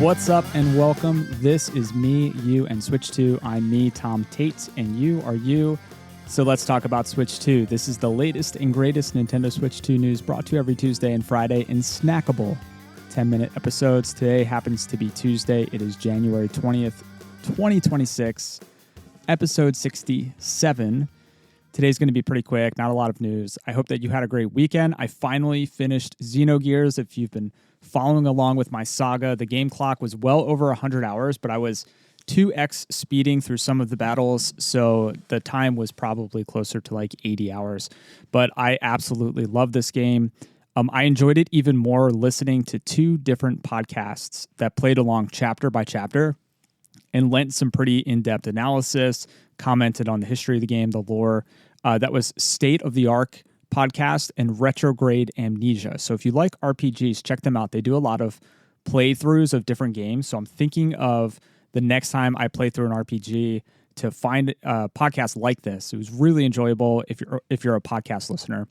What's up and welcome. This is me, you, and Switch 2. I'm me, Tom Tate, and you are you. So let's talk about Switch 2. This is the latest and greatest Nintendo Switch 2 news brought to you every Tuesday and Friday in snackable 10-minute episodes. Today happens to be Tuesday. It is January 20th, 2026, episode 67. Today's going to be pretty quick, not a lot of news. I hope that you had a great weekend. I finally finished Xenogears. If you've been following along with my saga, the game clock was well over 100 hours, but I was 2x speeding through some of the battles, so the time was probably closer to like 80 hours. But I absolutely love this game. I enjoyed it even more listening to two different podcasts that played along chapter by chapter and lent some pretty in-depth analysis, commented on the history of the game, the lore. That was State of the Arc podcast and Retrograde Amnesia. So if you like RPGs, check them out. They do a lot of playthroughs of different games. So I'm thinking of the next time I play through an RPG to find a podcast like this. It was really enjoyable if you're a podcast listener.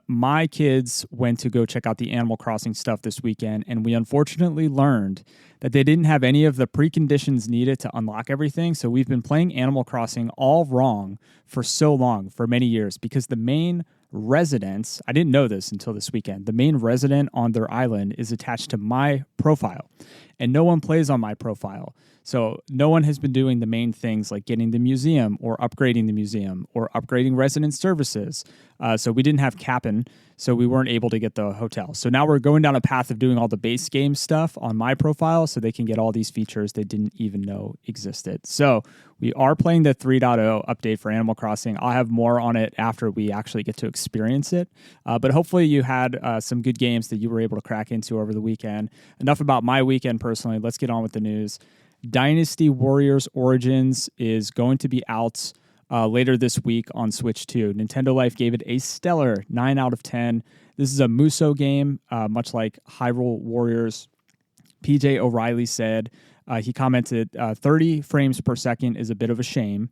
My kids went to go check out the Animal Crossing stuff this weekend, and we unfortunately learned that they didn't have any of the preconditions needed to unlock everything. So we've been playing Animal Crossing all wrong for so long, for many years, because the main residence, I didn't know this until this weekend, the main resident on their island is attached to my profile, and no one plays on my profile. So no one has been doing the main things like getting the museum or upgrading the museum or upgrading resident services. So we didn't have Cap'n, so we weren't able to get the hotel. So now we're going down a path of doing all the base game stuff on my profile so they can get all these features they didn't even know existed. So we are playing the 3.0 update for Animal Crossing. I'll have more on it after we actually get to experience it. But hopefully you had some good games that you were able to crack into over the weekend. Enough about my weekend personally. Let's get on with the news. Dynasty Warriors Origins is going to be out later this week on Switch 2. Nintendo Life gave it a stellar 9 out of 10. This is a Muso game, much like Hyrule Warriors. PJ O'Reilly said, he commented, 30 frames per second is a bit of a shame,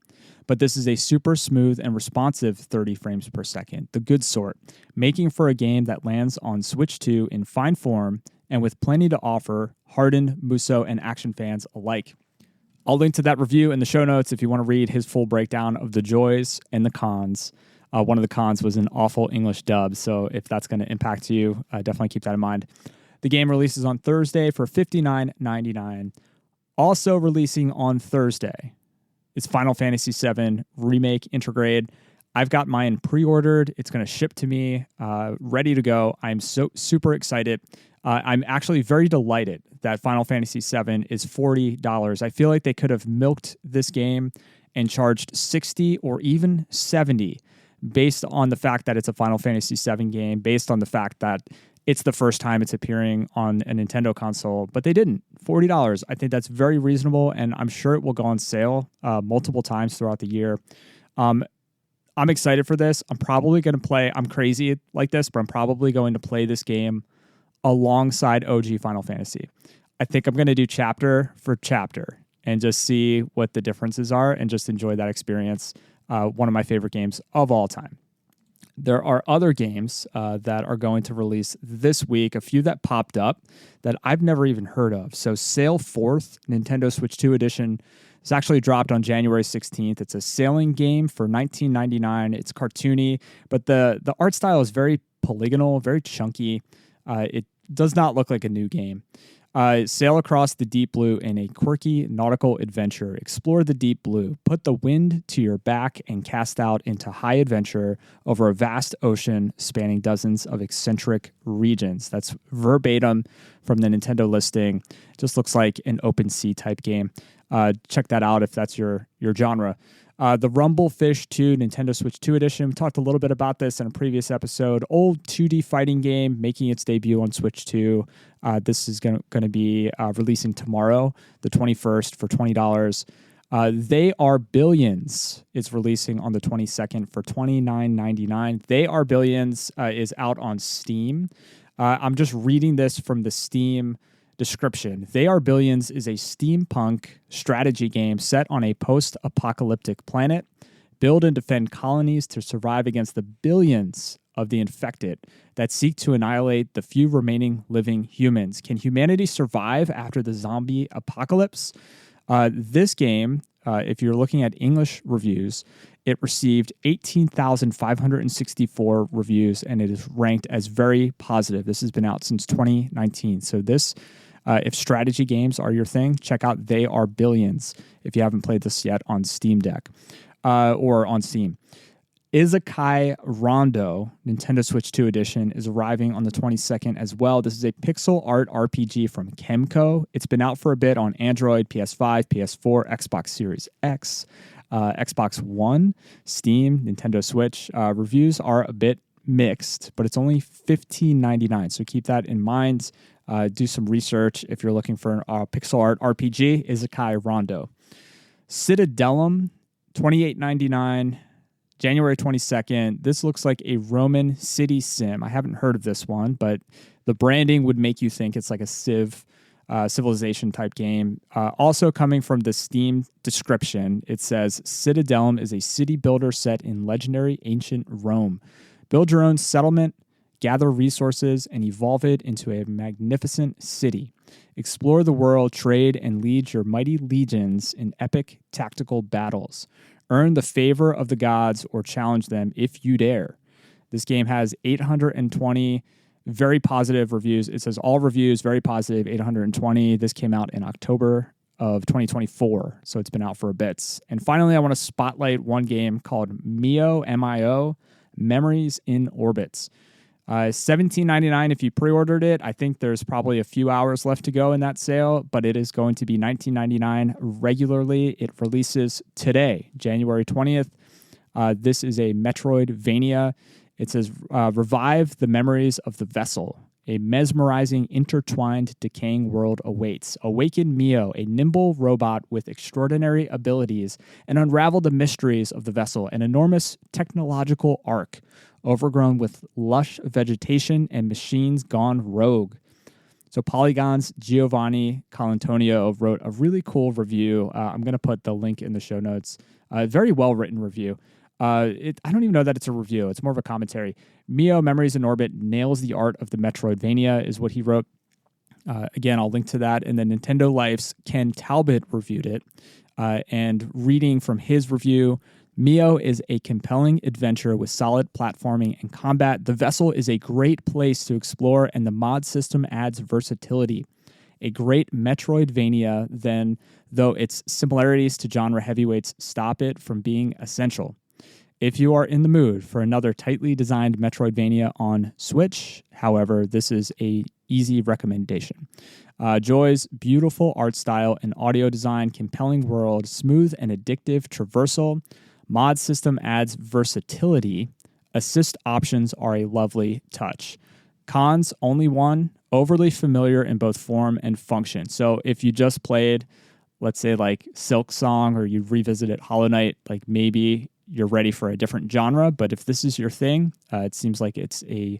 but this is a super smooth and responsive 30 frames per second, the good sort, making for a game that lands on Switch 2 in fine form and with plenty to offer hardened Muso and action fans alike. I'll link to that review in the show notes if you want to read his full breakdown of the joys and the cons. One of the cons was an awful English dub, so if that's going to impact you, definitely keep that in mind. The game releases on Thursday for $59.99. Also releasing on Thursday is Final Fantasy VII Remake Intergrade. I've got mine pre-ordered. It's going to ship to me, ready to go. I'm so super excited. I'm actually very delighted that Final Fantasy VII is $40. I feel like they could have milked this game and charged $60 or even $70 based on the fact that it's a Final Fantasy VII game, based on the fact that it's the first time it's appearing on a Nintendo console, but they didn't. $40. I think that's very reasonable, and I'm sure it will go on sale multiple times throughout the year. I'm excited for this. I'm probably going to play, I'm crazy like this, but I'm probably going to play this game alongside OG Final Fantasy. I think I'm going to do chapter for chapter and just see what the differences are and just enjoy that experience. One of my favorite games of all time. There are other games that are going to release this week, a few that popped up that I've never even heard of. So Sail Forth, Nintendo Switch 2 edition, is actually dropped on January 16th. It's a sailing game for $19.99. It's cartoony, but the art style is very polygonal, very chunky. It does not look like a new game. Sail across the deep blue in a quirky nautical adventure. Explore the deep blue. Put the wind to your back and cast out into high adventure over a vast ocean spanning dozens of eccentric regions. That's verbatim from the Nintendo listing. Just looks like an open sea type game. Check that out if that's your genre. The Rumblefish 2 Nintendo Switch 2 edition. We talked a little bit about this in a previous episode. Old 2D fighting game making its debut on Switch 2. This is going to be releasing tomorrow, the 21st, for $20. They Are Billions is releasing on the 22nd for $29.99. They Are Billions is out on Steam. I'm just reading this from the Steam description. They Are Billions is a steampunk strategy game set on a post-apocalyptic planet. Build and defend colonies to survive against the billions of the infected that seek to annihilate the few remaining living humans. Can humanity survive after the zombie apocalypse? This game, if you're looking at English reviews, it received 18,564 reviews, and it is ranked as very positive. This has been out since 2019. So this, if strategy games are your thing, check out They Are Billions if you haven't played this yet on Steam Deck or on Steam. Isekai Rondo, Nintendo Switch 2 edition, is arriving on the 22nd as well. This is a pixel art RPG from Kemco. It's been out for a bit on Android, PS5, PS4, Xbox Series X, Xbox One, Steam, Nintendo Switch. Reviews are a bit mixed, but it's only $15.99, so keep that in mind. Do some research if you're looking for a pixel art RPG, Isekai Rondo. Citadellum, $28.99. January 22nd, this looks like a Roman city sim. I haven't heard of this one, but the branding would make you think it's like a civilization type game. Also coming from the Steam description, it says, Citadellum is a city builder set in legendary ancient Rome. Build your own settlement, gather resources, and evolve it into a magnificent city. Explore the world, trade, and lead your mighty legions in epic tactical battles. Earn the favor of the gods or challenge them if you dare. This game has 820 very positive reviews. It says all reviews, very positive, 820. This came out in October of 2024, so it's been out for a bit. And finally, I want to spotlight one game called MIO, M-I-O, Memories in Orbit. $17.99 if you pre-ordered it. I think there's probably a few hours left to go in that sale, but it is going to be $19.99 regularly. It releases today, January 20th. This is a Metroidvania. It says, revive the memories of the vessel. A mesmerizing, intertwined, decaying world awaits. Awaken Mio, a nimble robot with extraordinary abilities, and unravel the mysteries of the vessel, an enormous technological ark, overgrown with lush vegetation and machines gone rogue. So Polygon's Giovanni Colantonio wrote a really cool review. I'm going to put the link in the show notes. Very well-written review. I don't even know that it's a review. It's more of a commentary. Mio, Memories in Orbit, nails the art of the Metroidvania, is what he wrote. Again, I'll link to that. And then Nintendo Life's Ken Talbot reviewed it. And reading from his review, Mio is a compelling adventure with solid platforming and combat. The vessel is a great place to explore, and the mod system adds versatility. A great Metroidvania, then, though its similarities to genre heavyweights stop it from being essential. If you are in the mood for another tightly designed Metroidvania on Switch, however, this is a easy recommendation. Joy's beautiful art style and audio design, compelling world, smooth and addictive traversal, mod system adds versatility, assist options are a lovely touch. Cons, only one, overly familiar in both form and function. So if you just played, let's say like Silk Song, or you revisited Hollow Knight, like maybe you're ready for a different genre, but if this is your thing, it seems like it's a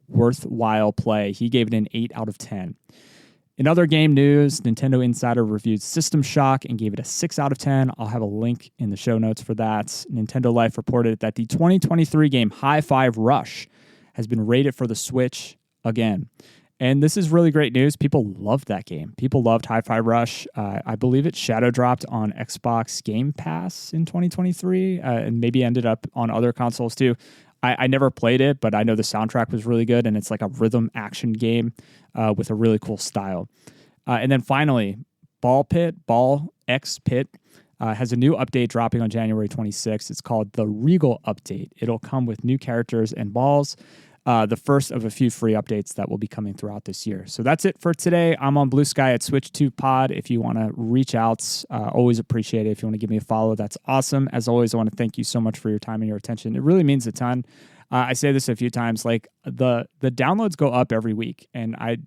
worthwhile play. He gave it an 8 out of 10. In other game news, Nintendo Insider reviewed System Shock and gave it a 6 out of 10. I'll have a link in the show notes for that. Nintendo Life reported that the 2023 game Hi-Fi Rush has been rated for the Switch again. And this is really great news. People loved that game. People loved Hi-Fi Rush. I believe it shadow dropped on Xbox Game Pass in 2023 and maybe ended up on other consoles too. I never played it, but I know the soundtrack was really good, and it's like a rhythm action game with a really cool style. And then finally, Ball X Pit has a new update dropping on January 26th. It's called the Regal Update. It'll come with new characters and balls. The first of a few free updates that will be coming throughout this year. So that's it for today. I'm on Blue Sky at Switch2Pod. If you want to reach out, always appreciate it. If you want to give me a follow, that's awesome. As always, I want to thank you so much for your time and your attention. It really means a ton. I say this a few times, like the downloads go up every week, and I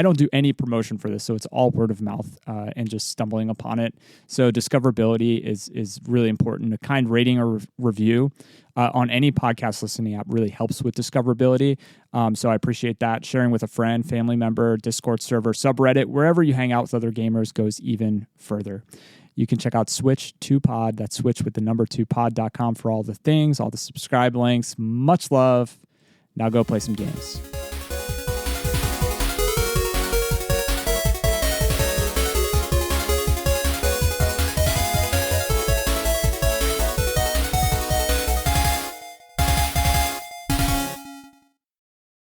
don't do any promotion for this, so it's all word of mouth and just stumbling upon it. So discoverability is really important. A kind rating or review on any podcast listening app really helps with discoverability. So I appreciate that. Sharing with a friend, family member, Discord server, subreddit, wherever you hang out with other gamers goes even further. You can check out Switch2Pod. That's switch with the number 2pod.com for all the things, all the subscribe links. Much love. Now go play some games.